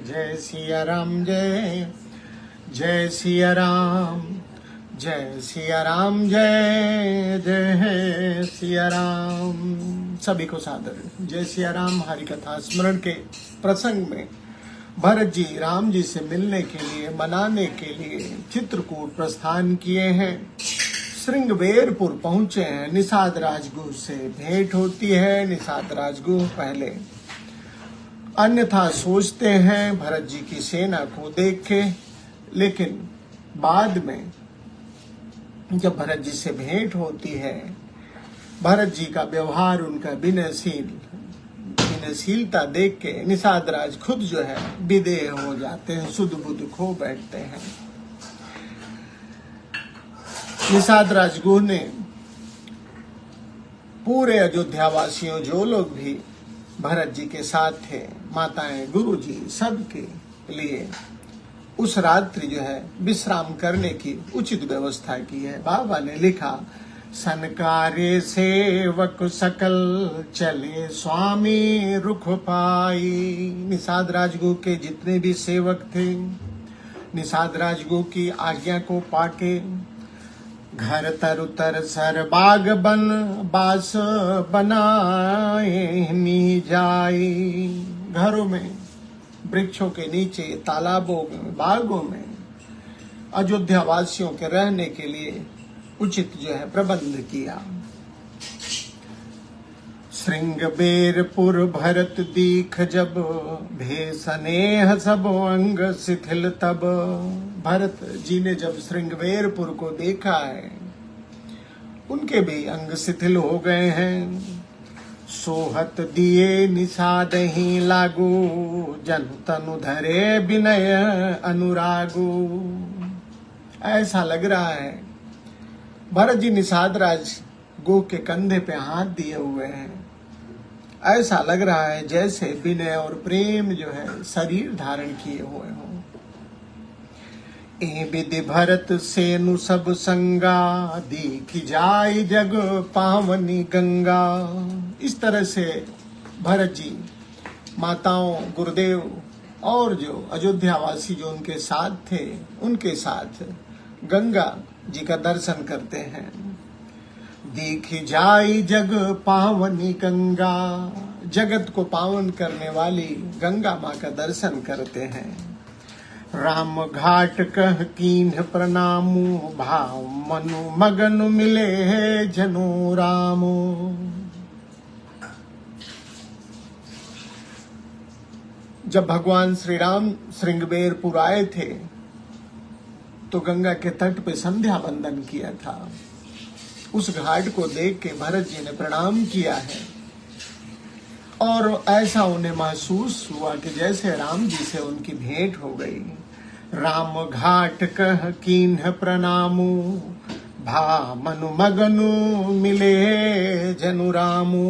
जय सिया राम, जय जय सिया राम, जय सिया राम, जय जय सिया राम। सभी को सादर जय सिया राम। हरि कथा स्मरण के प्रसंग में भरत जी राम जी से मिलने के लिए, मनाने के लिए चित्रकूट प्रस्थान किए हैं। श्रृंगवेरपुर पहुंचे हैं। निषाद राजगुह से भेंट होती है। निषाद राजगुह पहले अन्यथा सोचते हैं भरत जी की सेना को देख के, लेकिन बाद में जब भरत जी से भेंट होती है, भरत जी का व्यवहार, उनका विनयशीलता देख के निषाद राज खुद जो है विदेह हो जाते हैं, सुध बुध खो बैठते हैं। निषाद राजगुह ने पूरे अयोध्या वासियों, जो लोग भी भरत जी के साथ थे, माताएं, गुरु जी, सबके लिए उस रात्रि जो है विश्राम करने की उचित व्यवस्था की है। बाबा ने लिखा, सनकारे सेवक सकल चले स्वामी रुख पाई। निषाद राजगुह के जितने भी सेवक थे, निषाद राजगुह की आज्ञा को पाके घर तरु तर सर बाग बन बास बनाए नी जाई। घरों में, वृक्षों के नीचे, तालाबों में, बागों में अयोध्या वासियों के रहने के लिए उचित जो है प्रबंध किया। श्रृंगवेरपुर भरत दीख जब भे स्नेह सब अंग शिथिल तब। भरत जी ने जब श्रृंगवेरपुर को देखा है, उनके भी अंग शिथिल हो गए हैं। सोहत दिए निषाद ही लागू, जन तनु धरे विनय अनुरागू। ऐसा लग रहा है भरत जी निषाद राजगुह के कंधे पे हाथ दिए हुए हैं। ऐसा लग रहा है जैसे विनय और प्रेम जो है शरीर धारण किए हुए हों। ए विधि भरत सेनु सब संगा, दीख जाय जग पावनी गंगा। इस तरह से भरत जी माताओं, गुरुदेव और जो अयोध्या वासी जो उनके साथ थे, उनके साथ गंगा जी का दर्शन करते हैं। दीख जाई जग पावनी गंगा, जगत को पावन करने वाली गंगा माँ का दर्शन करते हैं। राम घाट कह कीन्ह प्रणामु, भाव मनु मगन मिले है जनो रामो। जब भगवान श्री राम श्रृंगवेरपुर आए थे तो गंगा के तट पे संध्या वंदन किया था। उस घाट को देख के भरत जी ने प्रणाम किया है और ऐसा उन्हें महसूस हुआ कि जैसे राम जी से उनकी भेंट हो गई। राम घाट कह कीन्ह प्रणामु, भा मनु मगनु मिले जनु रामु।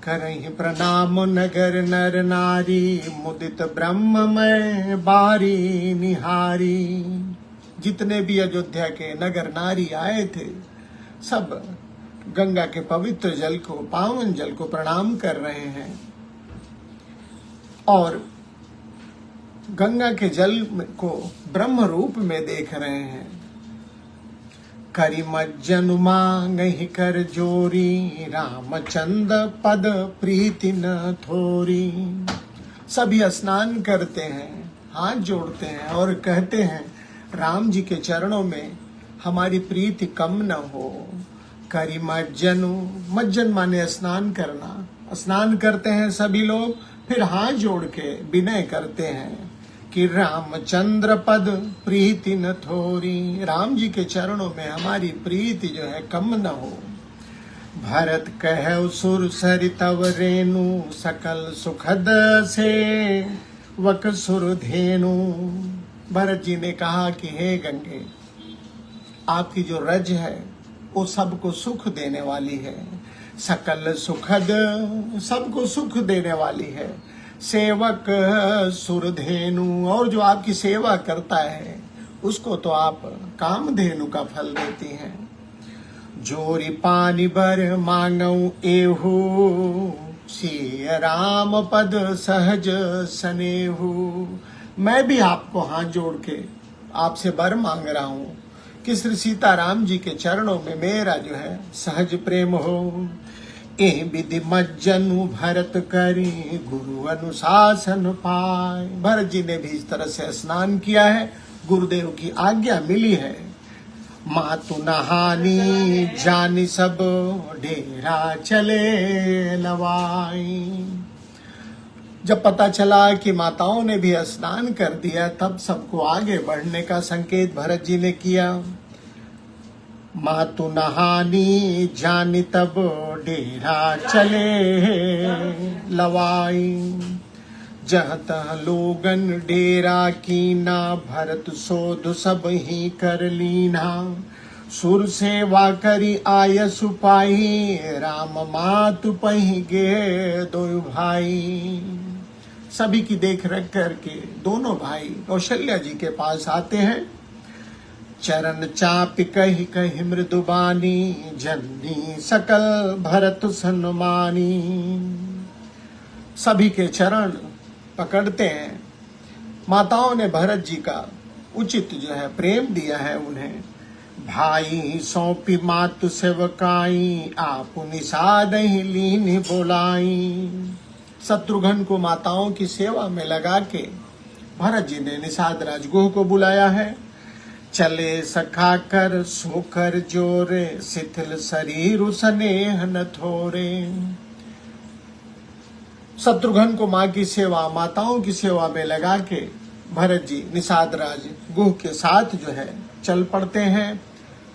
करहि प्रणाम नगर नर नारी, मुदित ब्रह्ममय बारी निहारी। जितने भी अयोध्या के नगर नारी आए थे, सब गंगा के पवित्र जल को, पावन जल को प्रणाम कर रहे हैं और गंगा के जल को ब्रह्म रूप में देख रहे हैं। करि मज्जनु मांगहि कर जोरी, रामचंद्र पद प्रीति न थोरी। सभी स्नान करते हैं, हाथ जोड़ते हैं और कहते हैं राम जी के चरणों में हमारी प्रीति कम न हो। करि मज्जनु, मज्जन माने स्नान करना। स्नान करते हैं सभी लोग, फिर हाथ जोड़ के विनय करते हैं कि रामचंद्र पद प्रीति न थोरी। राम जी के चरणों में हमारी प्रीति जो है कम न हो। भरत कह सुर सरितव रेणु, सकल सुखद से वक सुर धेनु। भरत जी ने कहा कि हे गंगे, आपकी जो रज है वो सबको सुख देने वाली है। सकल सुखद, सबको सुख देने वाली है। सेवक सुरधेनु, और जो आपकी सेवा करता है उसको तो आप कामधेनु का फल देती हैं। जोरी पानी बर मांगऊ एहू, सिय राम पद सहज सनेहु। मैं भी आपको हाथ जोड़ के आपसे वर मांग रहा हूँ कि श्री सीताराम जी के चरणों में मेरा जो है सहज प्रेम हो। एह विधि मज्जनु भरत करी गुरु अनुशासन पाए। भरत जी ने भी इस तरह से स्नान किया है, गुरुदेव की आज्ञा मिली है। मातु नहानी जानी सब डेरा चले लवाई। जब पता चला कि माताओं ने भी स्नान कर दिया, तब सबको आगे बढ़ने का संकेत भरत जी ने किया। मातु नहानी जानी तब डेरा चले लवाई। जहाँ तहाँ लोगन डेरा कीना भरत सोध सब ही कर लीना। सुर सेवा करी आय सुपाई राम मातु पही गे दो भाई। सभी की देख रेख करके दोनों भाई कौशल्या जी के पास आते हैं। चरण चाप कही कही मृदुबानी जननी सकल भरत सन्मानी। सभी के चरण पकड़ते हैं। माताओं ने भरत जी का उचित जो है प्रेम दिया है उन्हें। भाई सौंपी मातु सेवकाई आप निषाद ही लीन बोलाई। शत्रुघ्न को माताओं की सेवा में लगा के भरत जी ने निषाद राजगुह को बुलाया है। चले सखा कर सोकर जोरे शिथिल शरीर स्नेह न थोरे। शत्रुघ्न को माँ की सेवा, माताओं की सेवा में लगा के भरत जी निषाद राज गुह के साथ जो है चल पड़ते हैं।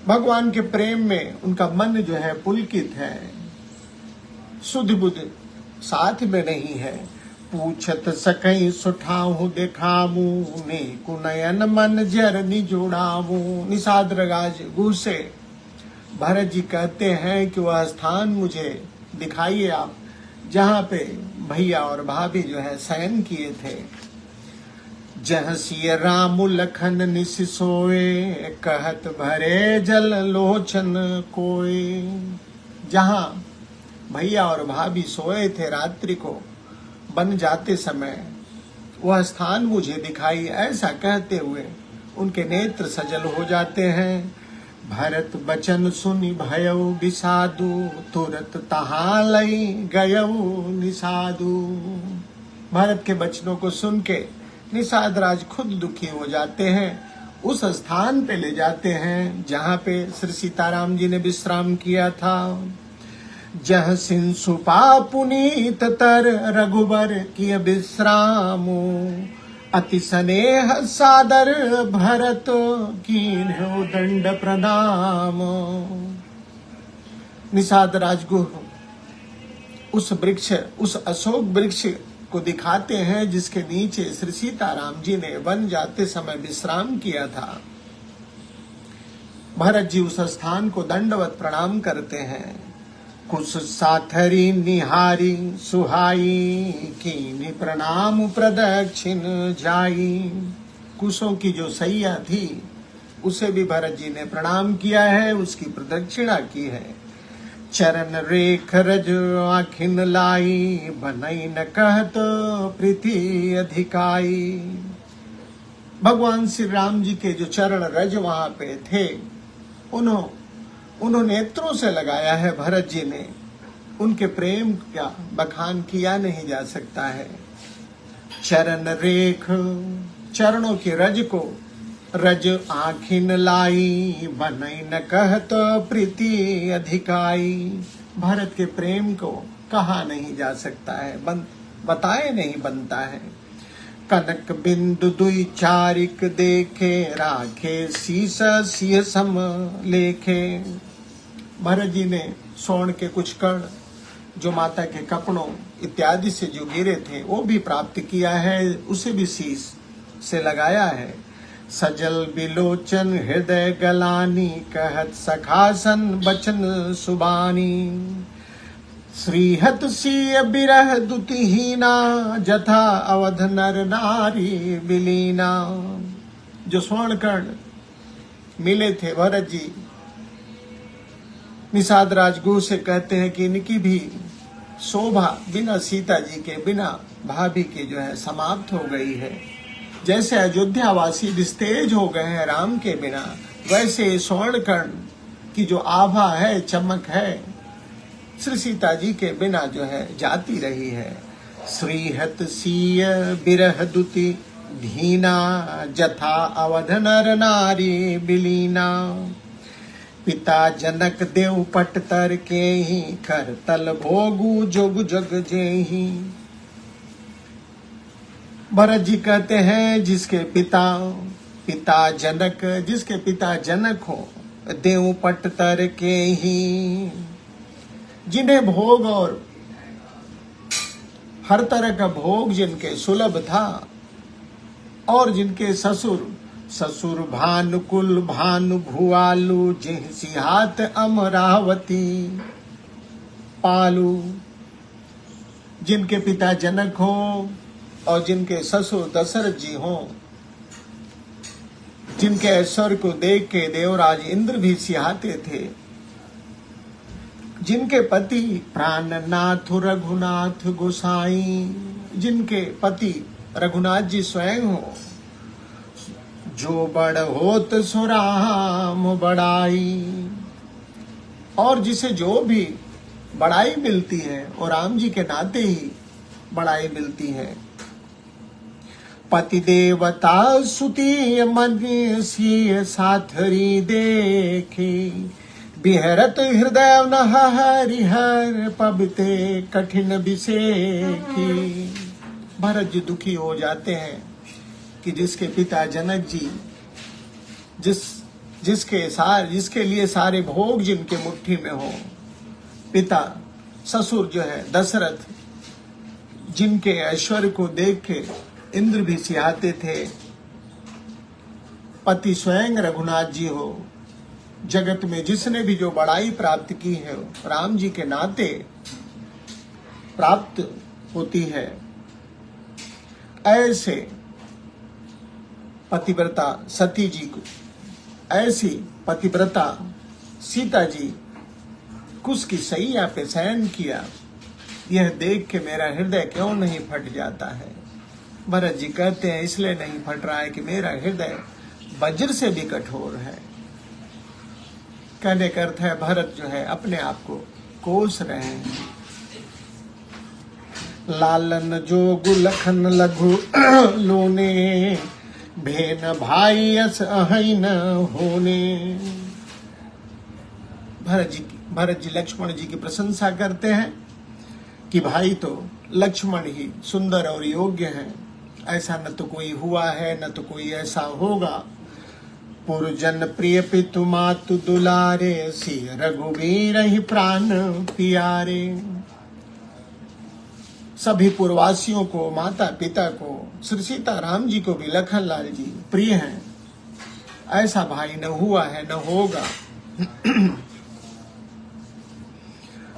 भगवान के प्रेम में उनका मन जो है पुलकित है, सुध बुध साथ में नहीं है। पूछत सकई सुठाऊ देखामू ने कुनयन मन जरनी जोड़ामू। निषाद राज गुह से भरत जी कहते हैं कि वह स्थान मुझे दिखाइए आप जहाँ पे भैया और भाभी जो है शयन किए थे। जह सिय राम लखन निस सोए कहत भरे जल लोचन कोय। जहाँ भैया और भाभी सोए थे रात्रि को बन जाते समय, वह स्थान मुझे दिखाई, ऐसा कहते हुए उनके नेत्र सजल हो जाते हैं। भरत बचन सुनि भयउ विषादु तुरत तहाँ लई गयउ निषादु। भरत के बचनों को सुन के निषाद राज खुद दुखी हो जाते हैं। उस स्थान पे ले जाते हैं जहाँ पे श्री सीताराम जी ने विश्राम किया था। जह सिंसुपा पुनीत तर रघुबर किय विश्रामो अति स्नेह सादर भरत कीन्हु दंड प्रणाम। निषाद राजगुह उस वृक्ष, उस अशोक वृक्ष को दिखाते हैं जिसके नीचे श्री सीताराम जी ने वन जाते समय विश्राम किया था। भरत जी उस स्थान को दंडवत प्रणाम करते हैं। कुश साथरी निहारी सुहाई कीनी प्रणाम प्रदक्षिण जाई। कुशों की जो सैया थी उसे भी भरत जी ने प्रणाम किया है, उसकी प्रदक्षिणा की है। चरण रेख रज आखिन लाई बनई न कहत प्रीति अधिकाई। भगवान श्री राम जी के जो चरण रज वहां पे थे उन्होंने नेत्रों से लगाया है भरत जी ने। उनके प्रेम का बखान किया नहीं जा सकता है। चरण रेख, चरणों के रज को रज आखिन लाई बनई न कहत प्रीति अधिकाई। भरत के प्रेम को कहा नहीं जा सकता है, बताए नहीं बनता है। कनक बिंदु दुई चारिक देखे राखे शीस सिय सम लेखे। भरत जी ने स्वर्ण के कुछ कण जो माता के कपड़ों इत्यादि से जो गिरे थे वो भी प्राप्त किया है, उसे भी शीस से लगाया है। सजल बिलोचन हृदय गलानी कहत सखासन बचन सुबानी। श्रीहत सिय बिरह दुतिहीना जथा अवध नर नारी बिलीना। जो स्वर्ण कर्ण मिले थे भरत जी निषाद राजगुह से कहते हैं कि इनकी भी शोभा बिना सीता जी के, बिना भाभी के जो है समाप्त हो गई है। जैसे अयोध्यावासी निस्तेज हो गए हैं राम के बिना, वैसे स्वर्णकर्ण की जो आभा है, चमक है, श्री सीता जी के बिना जो है जाती रही है। श्रीहत सीय बिरह दुति धीना, जथा अवध नर नारी बिलीना। पिता जनक देव पट तर के ही, कर तल भोगु जोग जग जेहि। भरत जी कहते हैं जिसके पिता जनक, जिसके पिता जनक हो, देव पट तर के ही, जिन्हें भोग और हर तरह का भोग जिनके सुलभ था, और जिनके ससुर भानुकुल भानु भुआलु, जिह सिहात अमरावती पालू। जिनके पिता जनक हो और जिनके ससुर दशरथ जी हो, जिनके ऐश्वर्य को देख के देवराज इंद्र भी सिहाते थे, जिनके पति प्राणनाथ रघुनाथ गोसाई, जिनके पति रघुनाथ जी स्वयं हो, जो बड़ होत सुराम बड़ाई। और जिसे जो भी बड़ाई मिलती है वो राम जी के नाते ही बड़ाई मिलती है। पति देवता सुती मन सिय साथरी देखी, बिहरत हृदय न हरिहर पबते कठिन विषेखी। भरत जी दुखी हो जाते हैं कि जिसके पिता जनक जी, जिसके लिए सारे भोग जिनके मुट्ठी में हो, पिता ससुर जो है दशरथ, जिनके ऐश्वर्य को देख के इंद्र भी सिहाते थे, पति स्वयं रघुनाथ जी हो, जगत में जिसने भी जो बड़ाई प्राप्त की है राम जी के नाते प्राप्त होती है। ऐसे पतिव्रता सती जी को, ऐसी पतिव्रता सीता जी कुश की सैया पे शयन किया, यह देख के मेरा हृदय क्यों नहीं फट जाता है। भरत जी कहते हैं इसलिए नहीं फट रहा है कि मेरा हृदय वज्र से भी कठोर है। कहने का अर्थ है भरत जो है अपने आप को कोस रहे हैं। लालन जोगु लखन लघु लोने, भेन भाई अस अहैन होने। भरत जी लक्ष्मण जी की प्रशंसा करते हैं कि भाई तो लक्ष्मण ही सुंदर और योग्य हैं, ऐसा न तो कोई हुआ है न तो कोई ऐसा होगा। पुरजन प्रिय पितु मातु दुलारे, सिय रघुवीर ही प्राण प्यारे। सभी पूर्ववासियों को, माता पिता को, श्री सीता राम जी को भी लखन लाल जी प्रिय हैं, ऐसा भाई न हुआ है न होगा।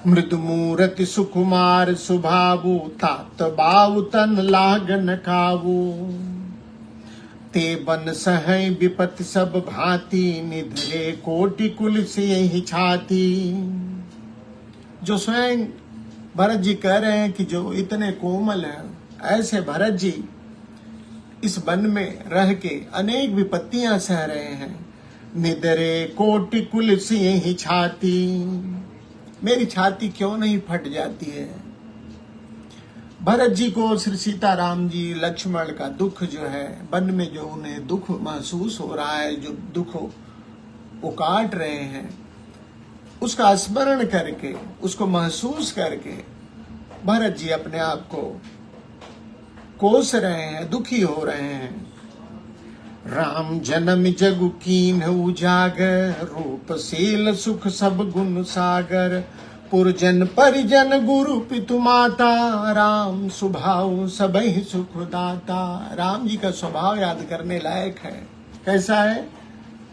मृदु मूरति सुकुमार सुभावु, तात बाऊ तन लागन कावू। ते बन सहै विपत सब भांति, निधरे कोटि कुल से ही छाती। जो स्वयं भरत जी कह रहे हैं कि जो इतने कोमल हैं, ऐसे भरत जी इस वन में रह के अनेक विपत्तियां सह रहे हैं। निधरे कोटि कुल से ही छाती, मेरी छाती क्यों नहीं फट जाती है। भरत जी को श्री सीता राम जी लक्ष्मण का दुख जो है, वन में जो उन्हें दुख महसूस हो रहा है, जो दुख वो काट रहे हैं, उसका स्मरण करके, उसको महसूस करके भरत जी अपने आप को कोस रहे हैं, दुखी हो रहे हैं। राम जन्म जगु कीन उजागर, रूपशील सुख सब गुण सागर। पुरजन परिजन गुरु पितु माता, राम स्वभाव सबहि सुख दाता। राम जी का स्वभाव याद करने लायक है। कैसा है?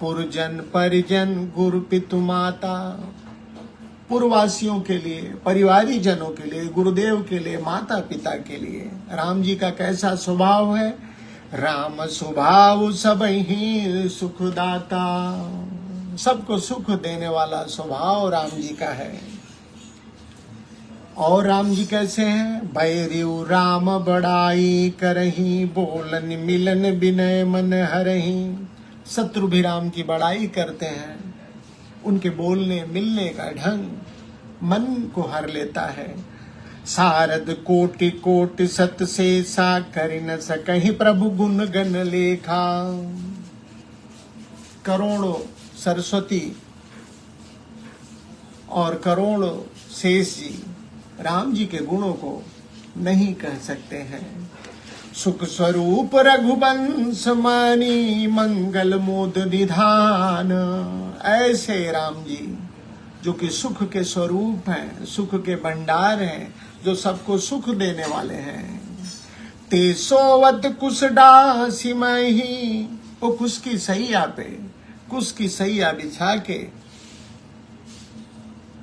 पुरजन परिजन गुरु पितु माता, पूर्ववासियों के लिए, परिवारी जनों के लिए, गुरुदेव के लिए, माता पिता के लिए राम जी का कैसा स्वभाव है? राम स्वभाव सबहि सुखदाता, सबको सुख देने वाला स्वभाव राम जी का है। और राम जी कैसे हैं? बैरियु राम बड़ाई करही, बोलन मिलन विनय मन हरही। शत्रु भी राम की बड़ाई करते हैं, उनके बोलने मिलने का ढंग मन को हर लेता है। सारद कोटि कोटि सत शेषा, करि न सकहि प्रभु गुण गण लेखा। करोड़ों सरस्वती और करोड़ों शेष जी राम जी के गुणों को नहीं कह सकते हैं। सुख स्वरूप रघुवंश मानी, मंगल मोद निधान। ऐसे राम जी जो कि सुख के स्वरूप हैं, सुख के भंडार हैं, जो सबको सुख देने वाले हैं। ते सोवत कुश डासी मही, वो कुश की सैया पे, कुश की सैया बिछा के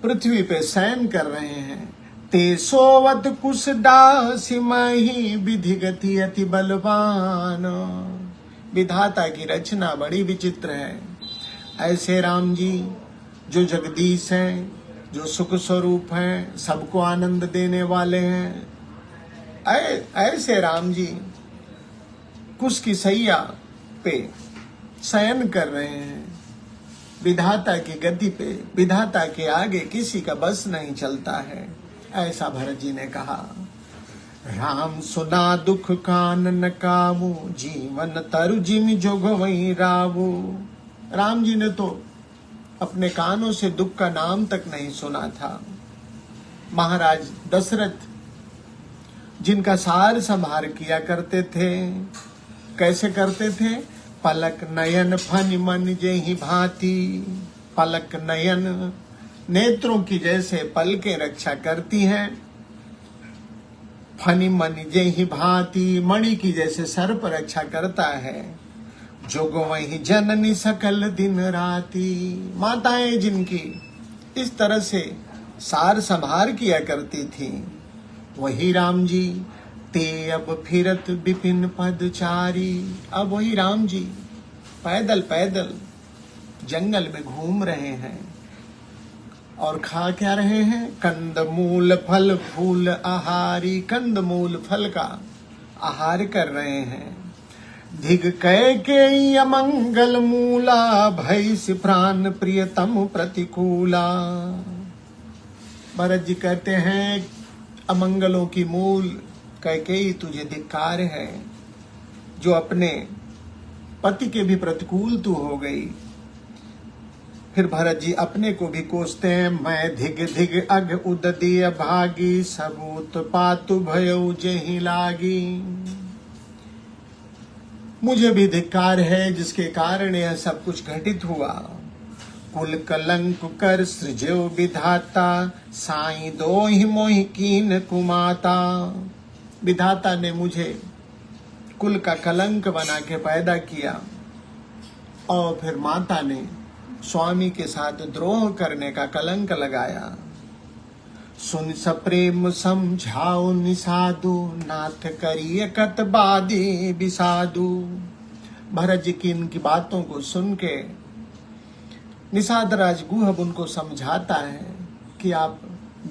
पृथ्वी पे शयन कर रहे हैं। ते सोवत कुश डासी मही, विधि गति अति बलवान। विधाता की रचना बड़ी विचित्र है। ऐसे राम जी जो जगदीश हैं, जो सुख स्वरूप हैं, सबको आनंद देने वाले हैं, ऐसे राम जी कुश की सैया पे शयन कर रहे हैं। विधाता की गति पे, विधाता के आगे किसी का बस नहीं चलता है। ऐसा भरत जी ने कहा। राम सुना दुख कान न कामू, जीवन तरु जिम जोग वही रावू। राम जी ने तो अपने कानों से दुख का नाम तक नहीं सुना था। महाराज दशरथ जिनका सार संभार किया करते थे, कैसे करते थे? पलक नयन फनि मन जेहि भांति। पलक नयन नेत्रों की जैसे पलकें रक्षा करती हैं, फनि मन जेहि भांति मणि की जैसे सर्प रक्षा करता है। जोग वही जननी सकल दिन राती। माताएं जिनकी इस तरह से सार संभार किया करती थी, वही राम जी। ते अब फिरत विपिन पदचारी। अब वही राम जी पैदल पैदल जंगल में घूम रहे हैं और खा क्या रहे हैं? कंद मूल फल फूल आहारी। कंद मूल फल का आहार कर रहे हैं। धिग कह के अमंगल मूला, भय से प्राण प्रियतम प्रतिकूला। भरत जी कहते हैं अमंगलों की मूल कैकेयी तुझे धिक्कार है, जो अपने पति के भी प्रतिकूल तू हो गई। फिर भरत जी अपने को भी कोसते हैं। मैं धिग धिग अग उददीय भागी, सबूत पातु भयउ जेहि लागी। मुझे भी धिक्कार है जिसके कारण यह सब कुछ घटित हुआ। कुल कलंक कर सृजो विधाता, साई दो ही मोहि कीन कुमाता। विधाता ने मुझे कुल का कलंक बना के पैदा किया और फिर माता ने स्वामी के साथ द्रोह करने का कलंक लगाया। सुन सप्रेम समझाओ निसाधु, नाथ करिए कत बादे विसाधु। भरत जी की इनकी बातों को सुन के निषाद राज गुहब उनको समझाता है कि आप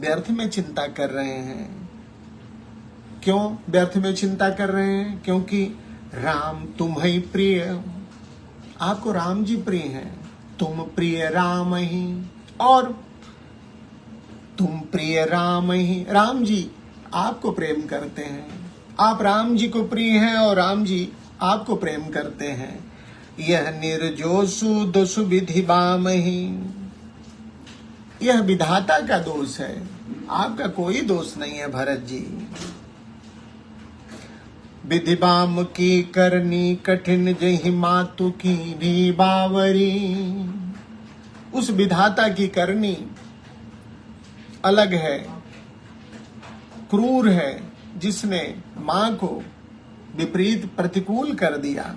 व्यर्थ में चिंता कर रहे हैं। क्यों व्यर्थ में चिंता कर रहे हैं? क्योंकि राम तुम्हें प्रिय, आपको राम जी प्रिय हैं। तुम प्रिय राम ही और तुम प्रिय राम ही। राम जी आपको प्रेम करते हैं, आप राम जी को प्रिय हैं और राम जी आपको प्रेम करते हैं। यह निर्जोसु दोषु विधि बाम ही। यह विधाता का दोष है, आपका कोई दोष नहीं है भरत जी। विधि बाम की करनी कठिन जहि मातु की भी बावरी। उस विधाता की करनी अलग है, क्रूर है, जिसने मां को विपरीत प्रतिकूल कर दिया।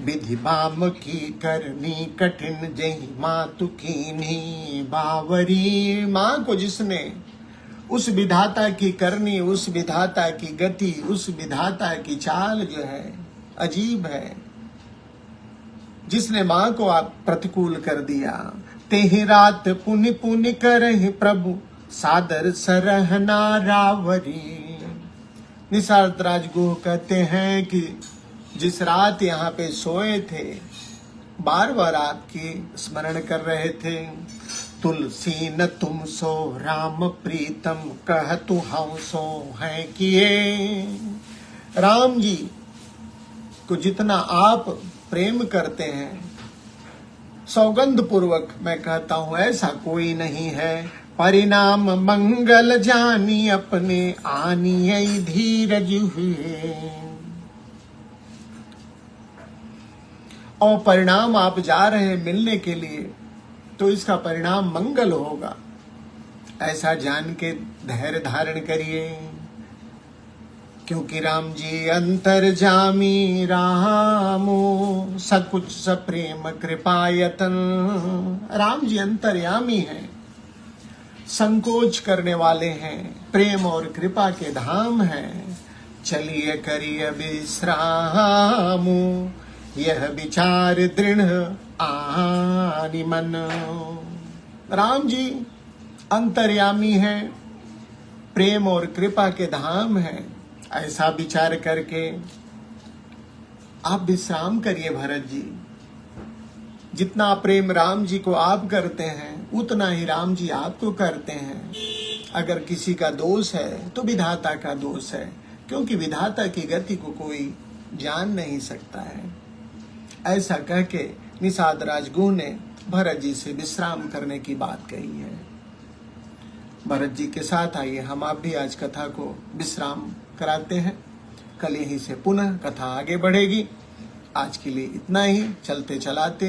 विधि बाम की करनी कठिन जहि मातु कीन्ही बावरी। मां को जिसने उस विधाता की करनी, उस विधाता की गति, उस विधाता की चाल जो है अजीब है, जिसने मां को आप प्रतिकूल कर दिया। तेहि रात पुनि पुनि करहि प्रभु, सादर सरहना रावरी। निषाद राजगुह कहते हैं कि जिस रात यहाँ पे सोए थे, बार बार आपकी स्मरण कर रहे थे। तुलसी न तुम सो राम प्रीतम कहतु हम सो हैं किए। राम जी को जितना आप प्रेम करते हैं, सौगंध पूर्वक मैं कहता हूं ऐसा कोई नहीं है। परिणाम मंगल जानी अपने आनिय धीरज हुए। और परिणाम आप जा रहे हैं मिलने के लिए, तो इसका परिणाम मंगल होगा, ऐसा जान के धैर्य धारण करिए। क्योंकि राम जी अंतर्जामी रामो सकुच सप्रेम कृपायतन। राम जी अंतर्यामी हैं, संकोच करने वाले हैं, प्रेम और कृपा के धाम हैं। चलिए करिए विश्राम, यह विचार दृढ़ आनि मन। राम जी अंतर्यामी हैं, प्रेम और कृपा के धाम हैं, ऐसा विचार करके आप विश्राम करिए भरत जी। जितना प्रेम राम जी को आप करते हैं, उतना ही राम जी आपको करते हैं। अगर किसी का दोष है तो विधाता का दोष है, क्योंकि विधाता की गति को कोई जान नहीं सकता है। ऐसा कह के निषाद राजगुह ने भरत जी से विश्राम करने की बात कही है। भरत जी के साथ आइए हम आप भी आज कथा को विश्राम कराते हैं। कल यहीं से पुनः कथा आगे बढ़ेगी। आज के लिए इतना ही। चलते चलाते